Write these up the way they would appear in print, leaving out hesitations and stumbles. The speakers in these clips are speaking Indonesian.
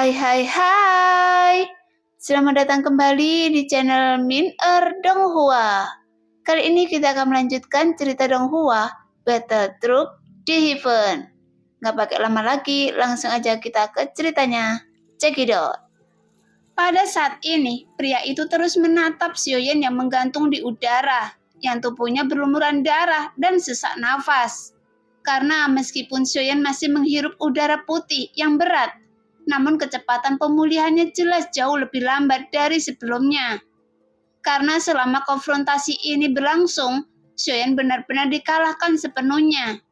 Hai. Selamat datang kembali di channel Min Donghua. Kali ini kita akan melanjutkan cerita Donghua, Battle Truck di Heaven. Nggak pakai lama lagi, langsung aja kita ke ceritanya. Check it out. Pada saat ini, pria itu terus menatap Xiaoyan yang menggantung di udara, yang tubuhnya berlumuran darah dan sesak nafas. Karena meskipun Xiaoyan masih menghirup udara putih yang berat, namun kecepatan pemulihannya jelas jauh lebih lambat dari sebelumnya. Karena selama konfrontasi ini berlangsung, Xiaoyan benar-benar dikalahkan sepenuhnya.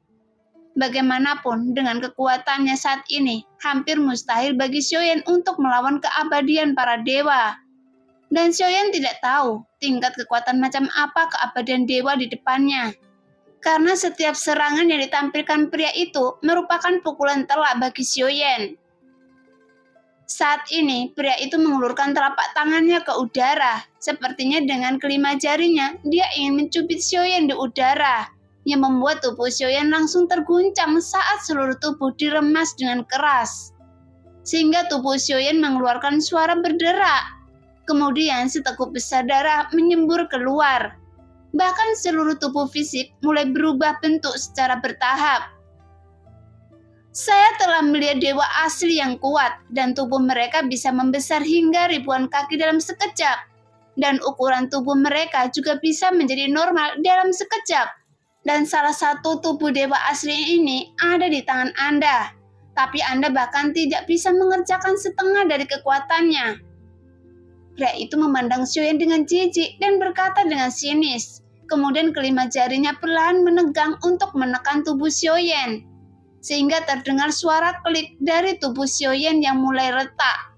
Bagaimanapun, dengan kekuatannya saat ini, hampir mustahil bagi Xiaoyan untuk melawan keabadian para dewa. Dan Xiaoyan tidak tahu tingkat kekuatan macam apa keabadian dewa di depannya. Karena setiap serangan yang ditampilkan pria itu merupakan pukulan telak bagi Xiaoyan. Saat ini, pria itu mengulurkan telapak tangannya ke udara. Sepertinya dengan kelima jarinya, dia ingin mencubit Xiaoyan di udara, yang membuat tubuh Xiaoyan langsung terguncang saat seluruh tubuh diremas dengan keras. Sehingga tubuh Xiaoyan mengeluarkan suara berderak. Kemudian seteguk besar darah menyembur keluar. Bahkan seluruh tubuh fisik mulai berubah bentuk secara bertahap. Saya telah melihat dewa asli yang kuat, dan tubuh mereka bisa membesar hingga ribuan kaki dalam sekejap. Dan ukuran tubuh mereka juga bisa menjadi normal dalam sekejap. Dan salah satu tubuh dewa asli ini ada di tangan Anda. Tapi Anda bahkan tidak bisa mengerjakan setengah dari kekuatannya. Pria itu memandang Xiaoyan dengan jijik dan berkata dengan sinis. Kemudian kelima jarinya perlahan menegang untuk menekan tubuh Xiaoyan. Sehingga terdengar suara klik dari tubuh Xiaoyan yang mulai retak.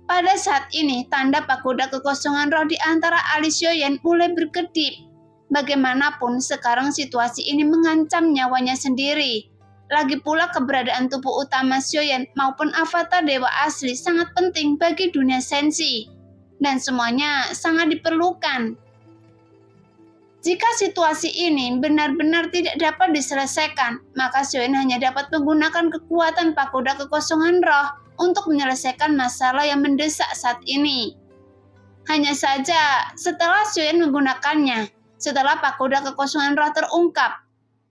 Pada saat ini, tanda pagoda kekosongan roh di antara alis Xiaoyan mulai berkedip. Bagaimanapun, sekarang situasi ini mengancam nyawanya sendiri. Lagi pula keberadaan tubuh utama Xiaoyan maupun avatar dewa asli sangat penting bagi dunia sensi. Dan semuanya sangat diperlukan. Jika situasi ini benar-benar tidak dapat diselesaikan, maka Xiaoyan hanya dapat menggunakan kekuatan pagoda kekosongan roh untuk menyelesaikan masalah yang mendesak saat ini. Hanya saja, setelah Xiaoyan menggunakannya, setelah pagoda kekosongan roh terungkap,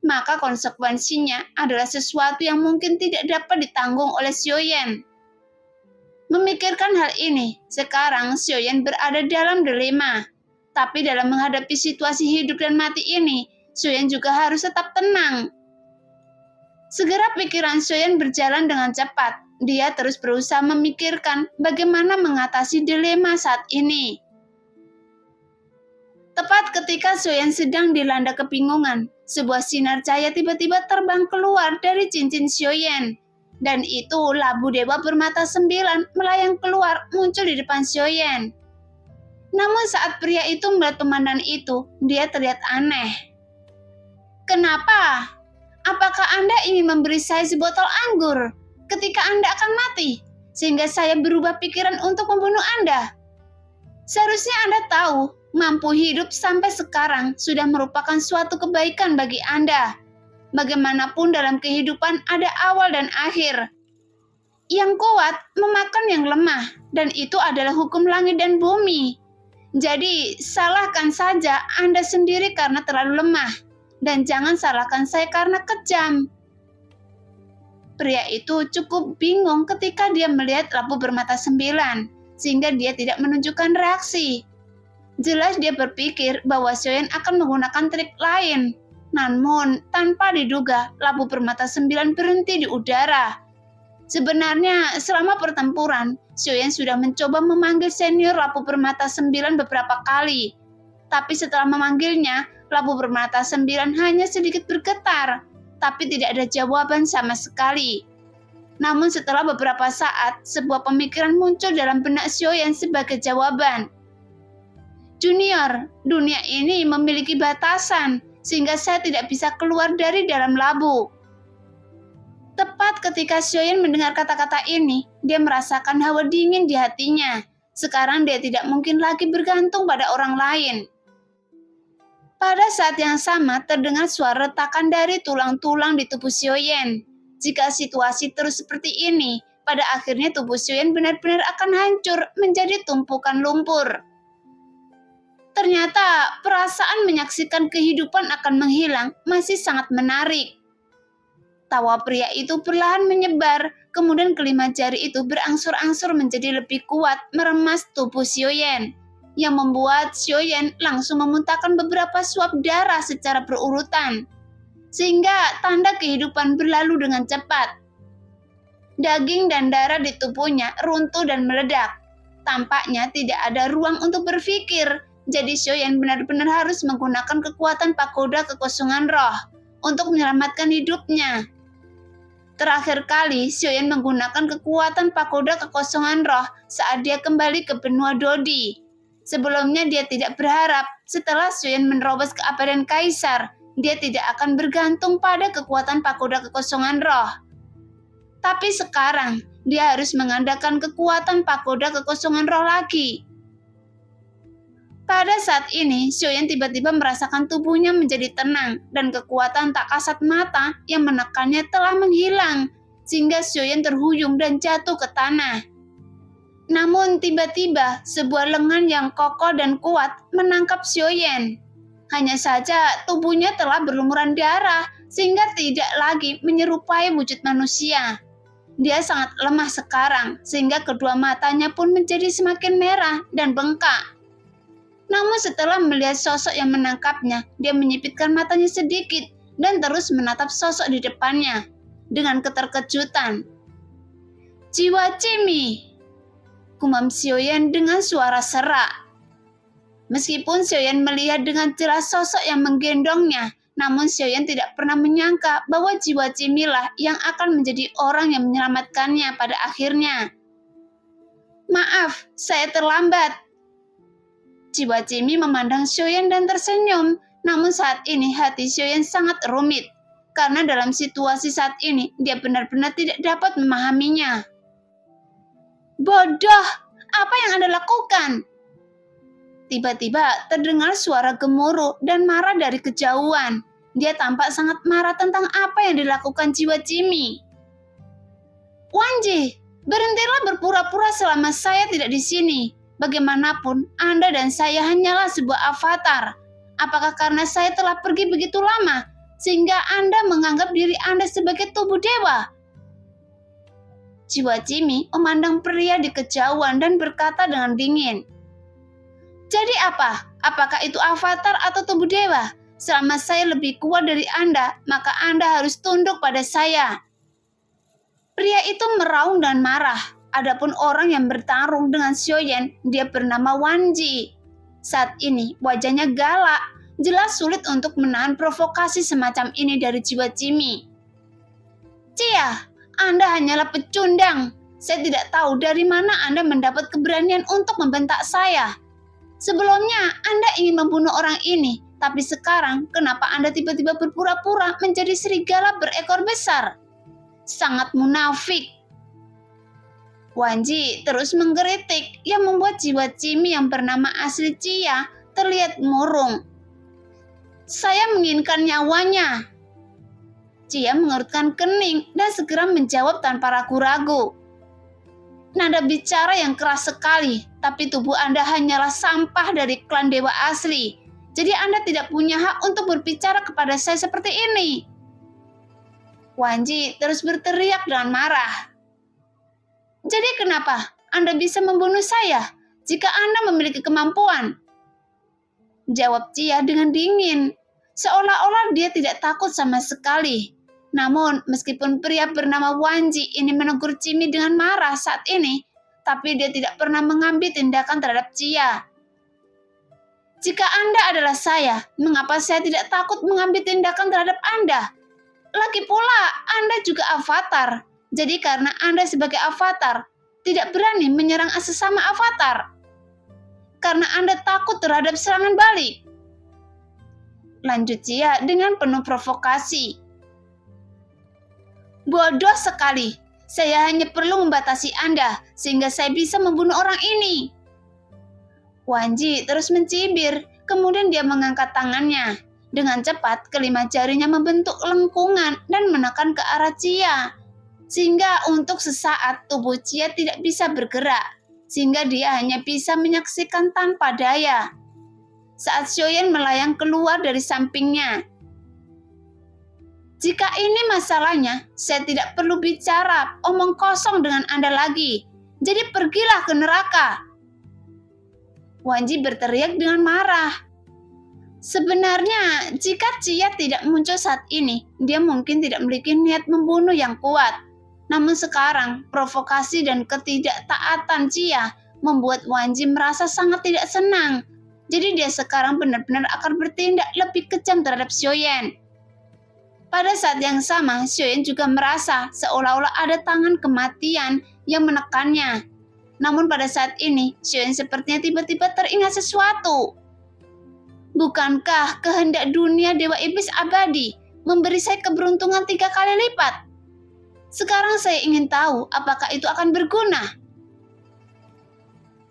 maka konsekuensinya adalah sesuatu yang mungkin tidak dapat ditanggung oleh Xiaoyan. Memikirkan hal ini, sekarang Xiaoyan berada dalam dilema. Tapi dalam menghadapi situasi hidup dan mati ini, Xiaoyan juga harus tetap tenang. Segera pikiran Xiaoyan berjalan dengan cepat. Dia terus berusaha memikirkan bagaimana mengatasi dilema saat ini. Tepat ketika Xiaoyan sedang dilanda kebingungan, sebuah sinar cahaya tiba-tiba terbang keluar dari cincin Xiaoyan. Dan itu labu dewa bermata 9 melayang keluar muncul di depan Xiaoyan. Namun saat pria itu melihat pemandangan itu, dia terlihat aneh. Kenapa? Apakah Anda ingin memberi saya sebotol anggur ketika Anda akan mati, sehingga saya berubah pikiran untuk membunuh Anda? Seharusnya Anda tahu, mampu hidup sampai sekarang sudah merupakan suatu kebaikan bagi Anda. Bagaimanapun dalam kehidupan ada awal dan akhir. Yang kuat memakan yang lemah, dan itu adalah hukum langit dan bumi. Jadi, salahkan saja Anda sendiri karena terlalu lemah, dan jangan salahkan saya karena kejam. Pria itu cukup bingung ketika dia melihat lampu bermata 9, sehingga dia tidak menunjukkan reaksi. Jelas dia berpikir bahwa Xiaoyan akan menggunakan trik lain, namun tanpa diduga lampu bermata 9 berhenti di udara. Sebenarnya, selama pertempuran, Xiaoyan sudah mencoba memanggil senior lampu bermata 9 beberapa kali. Tapi setelah memanggilnya, lampu bermata 9 hanya sedikit bergetar, tapi tidak ada jawaban sama sekali. Namun setelah beberapa saat, sebuah pemikiran muncul dalam benak Xiaoyan sebagai jawaban. Junior, dunia ini memiliki batasan, sehingga saya tidak bisa keluar dari dalam labu. Tepat ketika Xiaoyan mendengar kata-kata ini, dia merasakan hawa dingin di hatinya. Sekarang dia tidak mungkin lagi bergantung pada orang lain. Pada saat yang sama, terdengar suara retakan dari tulang-tulang di tubuh Xiaoyan. Jika situasi terus seperti ini, pada akhirnya tubuh Xiaoyan benar-benar akan hancur menjadi tumpukan lumpur. Ternyata perasaan menyaksikan kehidupan akan menghilang masih sangat menarik. Tawa pria itu perlahan menyebar, kemudian kelima jari itu berangsur-angsur menjadi lebih kuat meremas tubuh Xiaoyan, yang membuat Xiaoyan langsung memuntahkan beberapa suap darah secara berurutan, sehingga tanda kehidupan berlalu dengan cepat. Daging dan darah di tubuhnya runtuh dan meledak. Tampaknya tidak ada ruang untuk berpikir, jadi Xiaoyan benar-benar harus menggunakan kekuatan pagoda kekosongan roh untuk menyelamatkan hidupnya. Terakhir kali, Xiaoyan menggunakan kekuatan pagoda kekosongan roh saat dia kembali ke benua Dodi. Sebelumnya dia tidak berharap setelah Xiaoyan menerobos keabadian Kaisar, dia tidak akan bergantung pada kekuatan pagoda kekosongan roh. Tapi sekarang, dia harus mengandalkan kekuatan pagoda kekosongan roh lagi. Pada saat ini, Xiaoyan tiba-tiba merasakan tubuhnya menjadi tenang dan kekuatan tak kasat mata yang menekannya telah menghilang, sehingga Xiaoyan terhuyung dan jatuh ke tanah. Namun tiba-tiba sebuah lengan yang kokoh dan kuat menangkap Xiaoyan. Hanya saja tubuhnya telah berlumuran darah sehingga tidak lagi menyerupai wujud manusia. Dia sangat lemah sekarang sehingga kedua matanya pun menjadi semakin merah dan bengkak. Namun setelah melihat sosok yang menangkapnya, dia menyipitkan matanya sedikit dan terus menatap sosok di depannya dengan keterkejutan. "Jiwa Cimi," gumam Xiaoyan dengan suara serak. Meskipun Xiaoyan melihat dengan jelas sosok yang menggendongnya, namun Xiaoyan tidak pernah menyangka bahwa jiwa Cimi lah yang akan menjadi orang yang menyelamatkannya pada akhirnya. "Maaf, saya terlambat." Jiwa Cimi memandang Xiaoyan dan tersenyum, namun saat ini hati Xiaoyan sangat rumit, karena dalam situasi saat ini dia benar-benar tidak dapat memahaminya. "Bodoh, apa yang Anda lakukan?" Tiba-tiba terdengar suara gemuruh dan marah dari kejauhan. Dia tampak sangat marah tentang apa yang dilakukan jiwa Cimi. "Wanji, berhentilah berpura-pura selama saya tidak di sini. Bagaimanapun, Anda dan saya hanyalah sebuah avatar. Apakah karena saya telah pergi begitu lama, sehingga Anda menganggap diri Anda sebagai tubuh dewa?" Jiwa Cimi memandang pria di kejauhan dan berkata dengan dingin. "Jadi apa? Apakah itu avatar atau tubuh dewa? Selama saya lebih kuat dari Anda, maka Anda harus tunduk pada saya." Pria itu meraung dan marah. Adapun orang yang bertarung dengan Xiaoyan, dia bernama Wanji. Saat ini wajahnya galak, jelas sulit untuk menahan provokasi semacam ini dari jiwa Cimi. "Cia, Anda hanyalah pecundang. Saya tidak tahu dari mana Anda mendapat keberanian untuk membentak saya. Sebelumnya Anda ingin membunuh orang ini, tapi sekarang kenapa Anda tiba-tiba berpura-pura menjadi serigala berekor besar? Sangat munafik." Wanji terus menggeritik yang membuat jiwa Cimi yang bernama asli Cia terlihat murung. "Saya menginginkan nyawanya." Cia mengerutkan kening dan segera menjawab tanpa ragu-ragu. "Nada bicara yang keras sekali, tapi tubuh Anda hanyalah sampah dari klan dewa asli. Jadi Anda tidak punya hak untuk berbicara kepada saya seperti ini." Wanji terus berteriak dengan marah. "Jadi kenapa Anda bisa membunuh saya jika Anda memiliki kemampuan?" Jawab Cia dengan dingin, seolah-olah dia tidak takut sama sekali. Namun meskipun pria bernama Wanji ini menegur Cimi dengan marah saat ini, tapi dia tidak pernah mengambil tindakan terhadap Cia. "Jika Anda adalah saya, mengapa saya tidak takut mengambil tindakan terhadap Anda? Lagi pula Anda juga avatar. Jadi karena Anda sebagai avatar, tidak berani menyerang sesama avatar. Karena Anda takut terhadap serangan balik." Lanjut Cia dengan penuh provokasi. "Bodoh sekali. Saya hanya perlu membatasi Anda, sehingga saya bisa membunuh orang ini." Wanji terus mencibir, kemudian dia mengangkat tangannya. Dengan cepat, kelima jarinya membentuk lengkungan dan menekan ke arah Cia. sehingga untuk sesaat tubuh Chia tidak bisa bergerak, sehingga dia hanya bisa menyaksikan tanpa daya. Saat Xiaoyan melayang keluar dari sampingnya. Jika ini masalahnya, saya tidak perlu bicara omong kosong dengan Anda lagi. Jadi pergilah ke neraka. Wanji berteriak dengan marah. Sebenarnya, jika Chia tidak muncul saat ini, dia mungkin tidak memiliki niat membunuh yang kuat. Namun sekarang, provokasi dan ketidaktaatan Chia membuat Wanji merasa sangat tidak senang. Jadi dia sekarang benar-benar akan bertindak lebih kejam terhadap Xiaoyan. Pada saat yang sama, Xiaoyan juga merasa seolah-olah ada tangan kematian yang menekannya. Namun pada saat ini, Xiaoyan sepertinya tiba-tiba teringat sesuatu. Bukankah kehendak dunia Dewa Iblis Abadi memberi saya keberuntungan 3 kali lipat? Sekarang saya ingin tahu apakah itu akan berguna.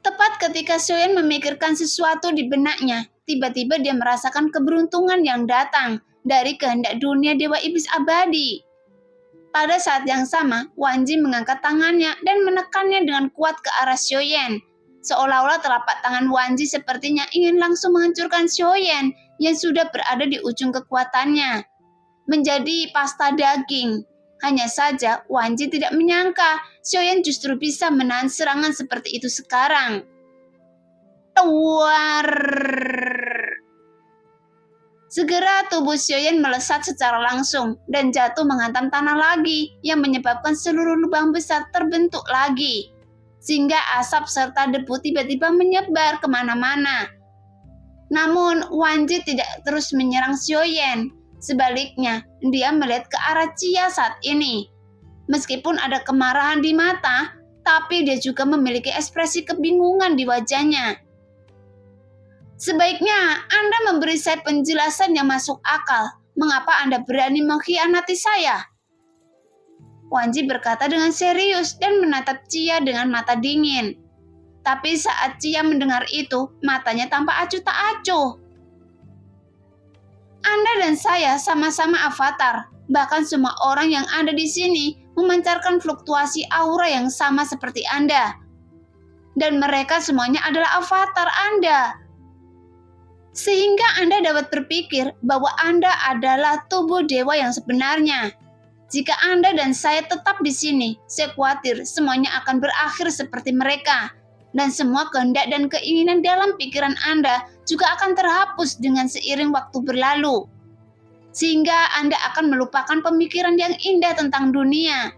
Tepat ketika Xiaoyan memikirkan sesuatu di benaknya, tiba-tiba dia merasakan keberuntungan yang datang dari kehendak dunia Dewa Iblis Abadi. Pada saat yang sama, Wanji mengangkat tangannya dan menekannya dengan kuat ke arah Xiaoyan. Seolah-olah telapak tangan Wanji sepertinya ingin langsung menghancurkan Xiaoyan yang sudah berada di ujung kekuatannya. Menjadi pasta daging. Hanya saja Wanji tidak menyangka Xiaoyan justru bisa menahan serangan seperti itu sekarang. Tuar! Segera tubuh Xiaoyan melesat secara langsung dan jatuh menghantam tanah lagi yang menyebabkan seluruh lubang besar terbentuk lagi. Sehingga asap serta debu tiba-tiba menyebar kemana-mana. Namun, Wanji tidak terus menyerang Xiaoyan. Sebaliknya, dia melihat ke arah Chia saat ini. Meskipun ada kemarahan di mata, tapi dia juga memiliki ekspresi kebingungan di wajahnya. Sebaiknya Anda memberi saya penjelasan yang masuk akal. Mengapa Anda berani mengkhianati saya? Wanji berkata dengan serius dan menatap Chia dengan mata dingin. Tapi saat Chia mendengar itu, matanya tampak acuh tak acuh. Anda dan saya sama-sama avatar. Bahkan semua orang yang ada di sini memancarkan fluktuasi aura yang sama seperti Anda. Dan mereka semuanya adalah avatar Anda. Sehingga Anda dapat berpikir bahwa Anda adalah tubuh dewa yang sebenarnya. Jika Anda dan saya tetap di sini, saya khawatir semuanya akan berakhir seperti mereka. Dan semua kehendak dan keinginan dalam pikiran Anda juga akan terhapus dengan seiring waktu berlalu. Sehingga Anda akan melupakan pemikiran yang indah tentang dunia.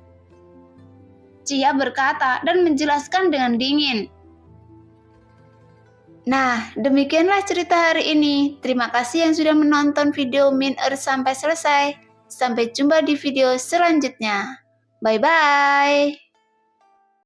Chia berkata dan menjelaskan dengan dingin. Nah, demikianlah cerita hari ini. Terima kasih yang sudah menonton video Min sampai selesai. Sampai jumpa di video selanjutnya. Bye-bye.